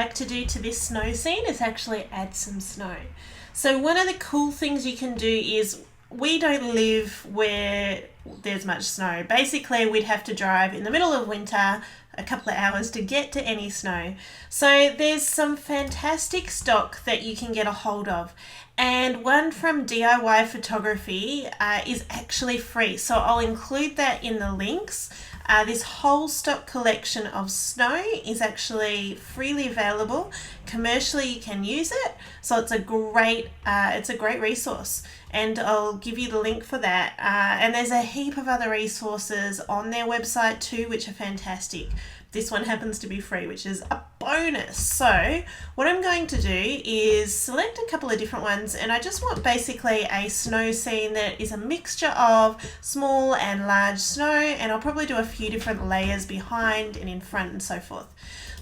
like to do to this snow scene is actually add some snow. So one of the cool things you can do is, we don't live where there's much snow. Basically, we'd have to drive in the middle of winter a couple of hours to get to any snow. So there's some fantastic stock that you can get a hold of. And one from DIY Photography is actually free. So I'll include that in the links. This whole stock collection of snow is actually freely available. Commercially, you can use it. So it's a great resource. And I'll give you the link for that. And there's a heap of other resources on their website too, which are fantastic. This one happens to be free, which is a bonus. So what I'm going to do is select a couple of different ones, and I just want basically a snow scene that is a mixture of small and large snow, and I'll probably do a few different layers behind and in front and so forth.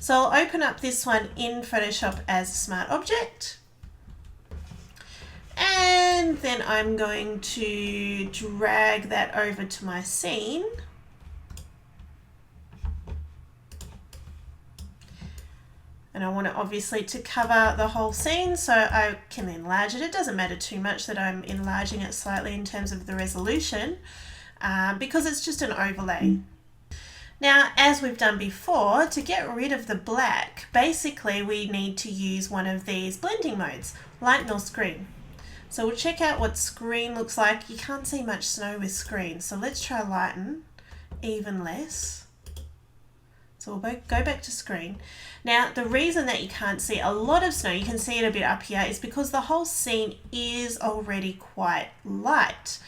So I'll open up this one in Photoshop as a smart object. And then I'm going to drag that over to my scene. And I want it obviously to cover the whole scene, so I can enlarge it. It doesn't matter too much that I'm enlarging it slightly in terms of the resolution, because it's just an overlay. Now, as we've done before, to get rid of the black, basically we need to use one of these blending modes, lighten or screen. So we'll check out what screen looks like. You can't see much snow with screen, so let's try lighten, even less. So we'll go back to screen. Now, the reason that you can't see a lot of snow, you can see it a bit up here, is because the whole scene is already quite light.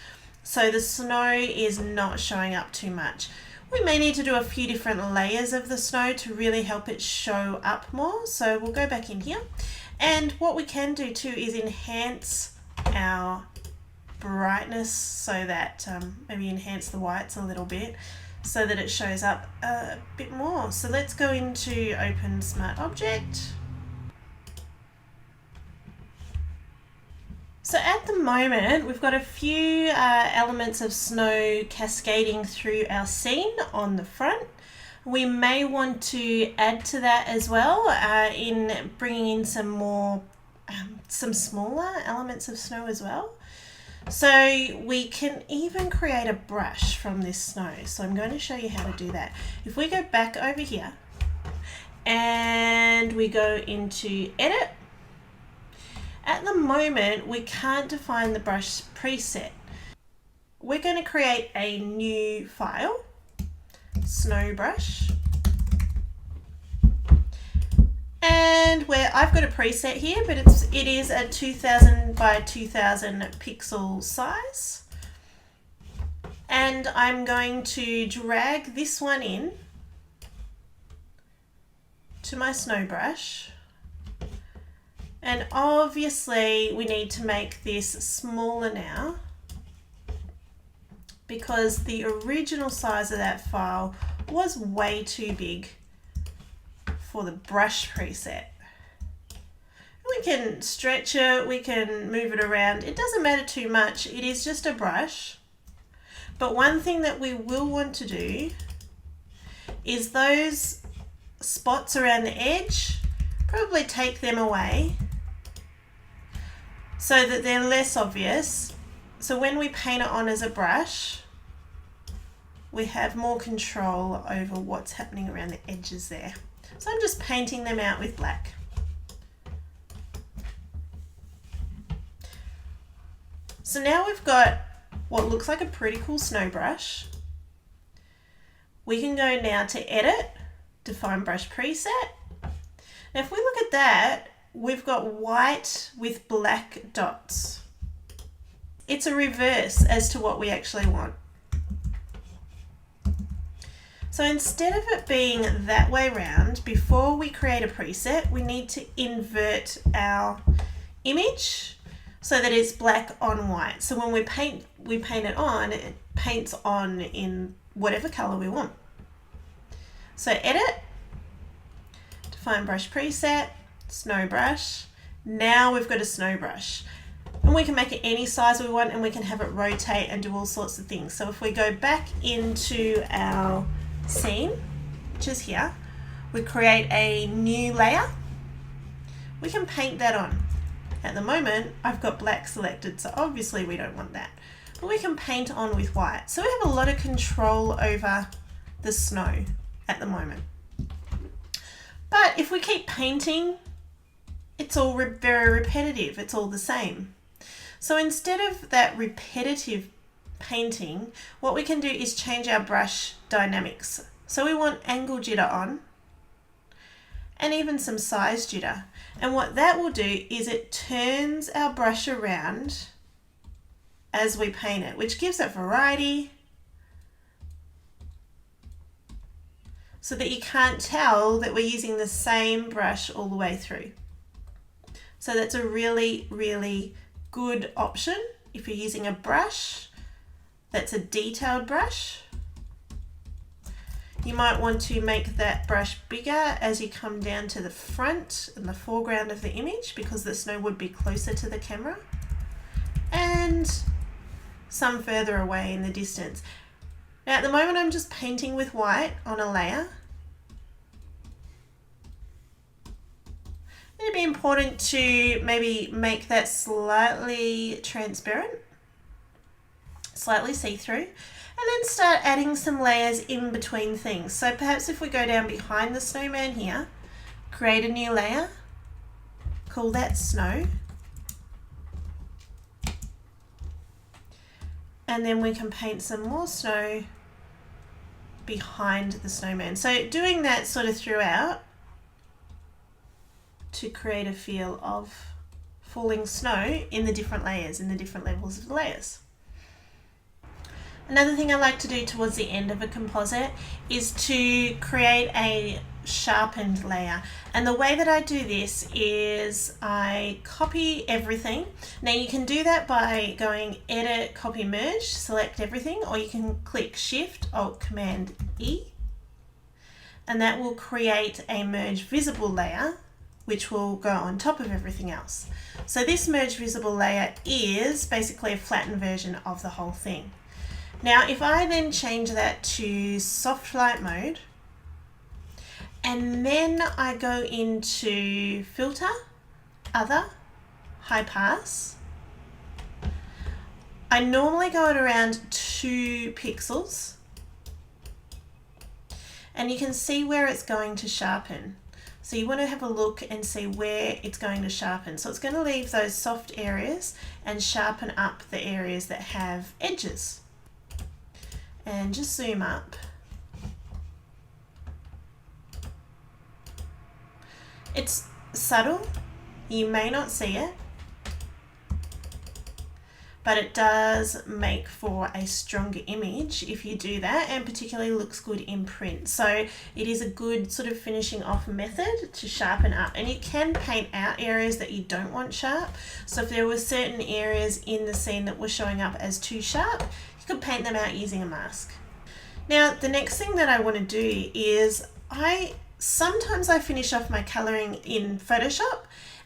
So the snow is not showing up too much. We may need to do a few different layers of the snow to really help it show up more. So we'll go back in here. And what we can do too is enhance our brightness, so that maybe enhance the whites a little bit, so that it shows up a bit more. So let's go into Open Smart Object. So at the moment, we've got a few elements of snow cascading through our scene on the front. We may want to add to that as well in bringing in some more, some smaller elements of snow as well. So we can even create a brush from this snow. So I'm going to show you how to do that. If we go back over here and we go into Edit, at the moment we can't define the brush preset. We're going to create a new file, snow brush. And where I've got a preset here, but it is a 2000 by 2000 pixel size. And I'm going to drag this one in to my snow brush. And obviously we need to make this smaller now, because the original size of that file was way too big for the brush preset. We can stretch it, we can move it around. It doesn't matter too much. It is just a brush. But one thing that we will want to do is those spots around the edge, probably take them away so that they're less obvious. So when we paint it on as a brush, we have more control over what's happening around the edges there. So I'm just painting them out with black. So now we've got what looks like a pretty cool snow brush. We can go now to Edit, Define Brush Preset. Now if we look at that, we've got white with black dots. It's a reverse as to what we actually want. So instead of it being that way round, before we create a preset, we need to invert our image so that it's black on white. So when we paint it on, it paints on in whatever color we want. So Edit, Define Brush Preset, Snow Brush. Now we've got a snow brush. And we can make it any size we want, and we can have it rotate and do all sorts of things. So if we go back into our scene, which is here, we create a new layer. we can paint that on. At the moment, I've got black selected, so obviously we don't want that. But we can paint on with white. So we have a lot of control over the snow at the moment. But if we keep painting, it's all very repetitive. It's all the same. So instead of that repetitive painting, what we can do is change our brush dynamics. So we want angle jitter on and even some size jitter. And what that will do is it turns our brush around as we paint it, which gives it variety so that you can't tell that we're using the same brush all the way through. So that's a really, really good option if you're using a brush that's a detailed brush. You might want to make that brush bigger as you come down to the front and the foreground of the image because the snow would be closer to the camera, and some further away in the distance. Now at the moment I'm just painting with white on a layer. It'd be important to maybe make that slightly transparent, slightly see-through, and then start adding some layers in between things. So perhaps if we go down behind the snowman here, create a new layer, call that snow, and then we can paint some more snow behind the snowman. So doing that sort of throughout to create a feel of falling snow in the different layers, in the different levels of the layers. Another thing I like to do towards the end of a composite is to create a sharpened layer. And the way that I do this is I copy everything. Now you can do that by going Edit, Copy, Merge, select everything, or you can click Shift, Alt, Command, E, and that will create a merge visible layer which will go on top of everything else. So this merge visible layer is basically a flattened version of the whole thing. Now if I then change that to soft light mode, and then I go into Filter, Other, High Pass, I normally go at around 2 pixels, and you can see where it's going to sharpen. So you want to have a look and see where it's going to sharpen. So it's going to leave those soft areas and sharpen up the areas that have edges. And just zoom up. It's subtle, you may not see it, but it does make for a stronger image if you do that, and particularly looks good in print. So it is a good sort of finishing off method to sharpen up, and you can paint out areas that you don't want sharp. So if there were certain areas in the scene that were showing up as too sharp, you could paint them out using a mask. Now the next thing that I want to do is sometimes I finish off my colouring in Photoshop,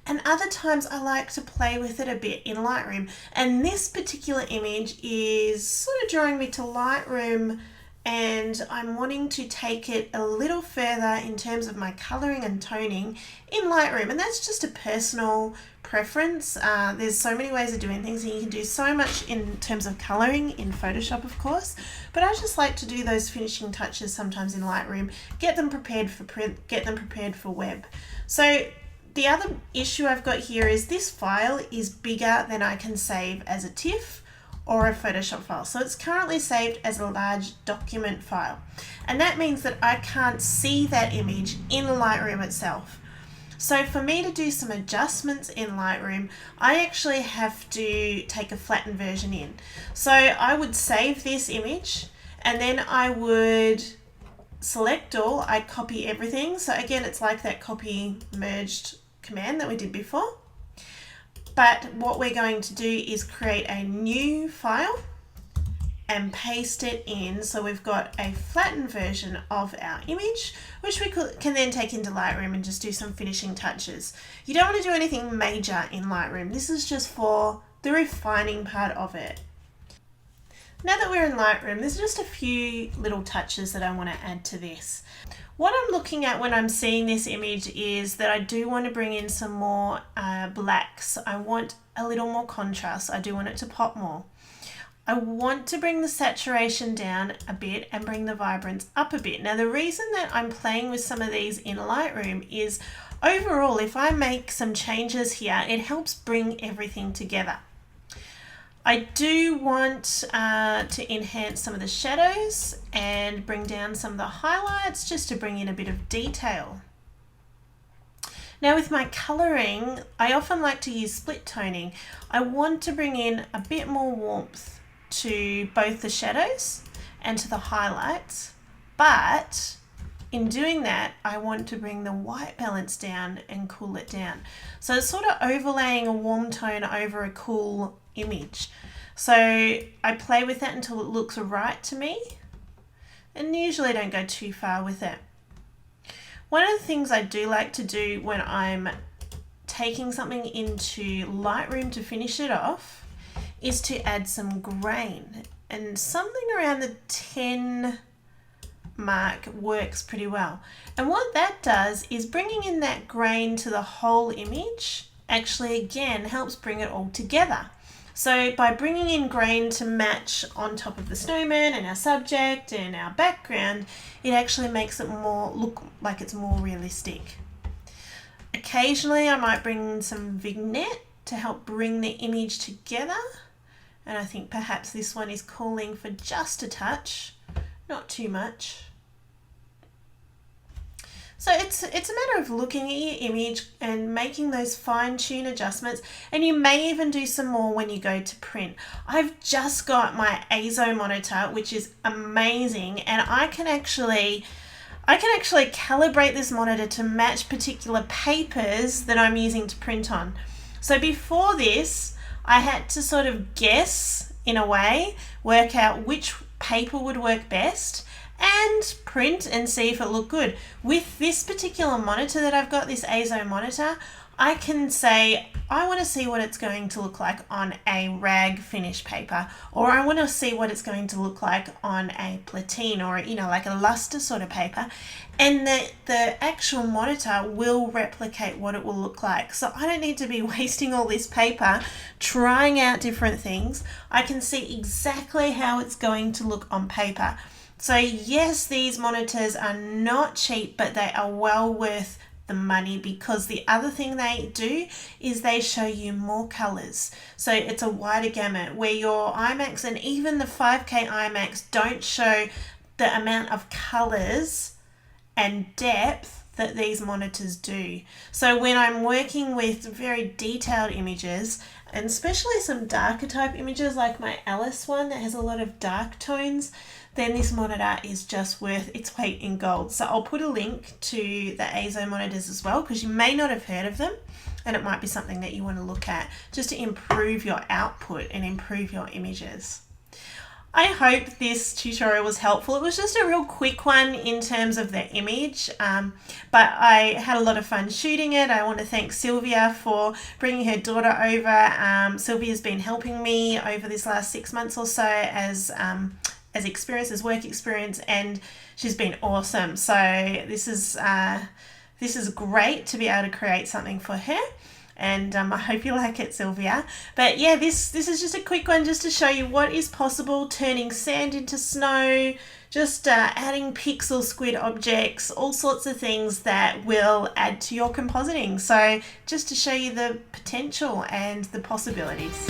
and other times I like to play with it a bit in Lightroom. And this particular image is sort of drawing me to Lightroom, and I'm wanting to take it a little further in terms of my colouring and toning in Lightroom. And that's just a personal preference. There's so many ways of doing things, and you can do so much in terms of colouring in Photoshop, of course. But I just like to do those finishing touches sometimes in Lightroom, get them prepared for print, get them prepared for web. So the other issue I've got here is this file is bigger than I can save as a TIFF or a Photoshop file. So it's currently saved as a large document file. And that means that I can't see that image in Lightroom itself. So for me to do some adjustments in Lightroom, I actually have to take a flattened version in. So I would save this image, and then I would select all, I'd copy everything. So again, it's like that copy merged command that we did before. But what we're going to do is create a new file and paste it in, so we've got a flattened version of our image, which we can then take into Lightroom and just do some finishing touches. You don't want to do anything major in Lightroom. This is just for the refining part of it. Now that we're in Lightroom, there's just a few little touches that I want to add to this. What I'm looking at when I'm seeing this image is that I do want to bring in some more blacks. I want a little more contrast. I do want it to pop more. I want to bring the saturation down a bit and bring the vibrance up a bit. Now, the reason that I'm playing with some of these in Lightroom is overall, if I make some changes here, it helps bring everything together. I do want to enhance some of the shadows and bring down some of the highlights just to bring in a bit of detail. Now with my colouring, I often like to use split toning. I want to bring in a bit more warmth to both the shadows and to the highlights, but in doing that, I want to bring the white balance down and cool it down. So it's sort of overlaying a warm tone over a cool image. So I play with that until it looks right to me, and usually don't go too far with it. One of the things I do like to do when I'm taking something into Lightroom to finish it off is to add some grain, and something around the 10 mark works pretty well. And what that does is bringing in that grain to the whole image actually again helps bring it all together. So by bringing in grain to match on top of the snowman and our subject and our background, it actually makes it more look like it's more realistic. Occasionally I might bring in some vignette to help bring the image together, and I think perhaps this one is calling for just a touch, not too much. So it's a matter of looking at your image and making those fine-tune adjustments, and you may even do some more when you go to print. I've just got my ASO monitor, which is amazing, and I can actually calibrate this monitor to match particular papers that I'm using to print on. So before this, I had to sort of guess, in a way, work out which paper would work best and print and see if it looked good. With this particular monitor that I've got, this ASO monitor, I can say, I want to see what it's going to look like on a rag finish paper, or I want to see what it's going to look like on a platine, or like a luster sort of paper, and the actual monitor will replicate what it will look like. So I don't need to be wasting all this paper trying out different things. I can see exactly how it's going to look on paper. So yes, these monitors are not cheap, but they are well worth the money, because the other thing they do is they show you more colors. So it's a wider gamut, where your iMacs and even the 5K iMacs don't show the amount of colors and depth that these monitors do. So when I'm working with very detailed images, and especially some darker type images like my Alice one that has a lot of dark tones, then this monitor is just worth its weight in gold. So I'll put a link to the ASO monitors as well, because you may not have heard of them, and it might be something that you want to look at just to improve your output and improve your images. I hope this tutorial was helpful. It was just a real quick one in terms of the image, but I had a lot of fun shooting it. I want to thank Sylvia for bringing her daughter over. Sylvia's been helping me over this last 6 months or so as work experience, and she's been awesome. So this is great to be able to create something for her. And I hope you like it, Sylvia. But yeah, this is just a quick one just to show you what is possible, turning sand into snow, just adding pixel squid objects, all sorts of things that will add to your compositing. So just to show you the potential and the possibilities.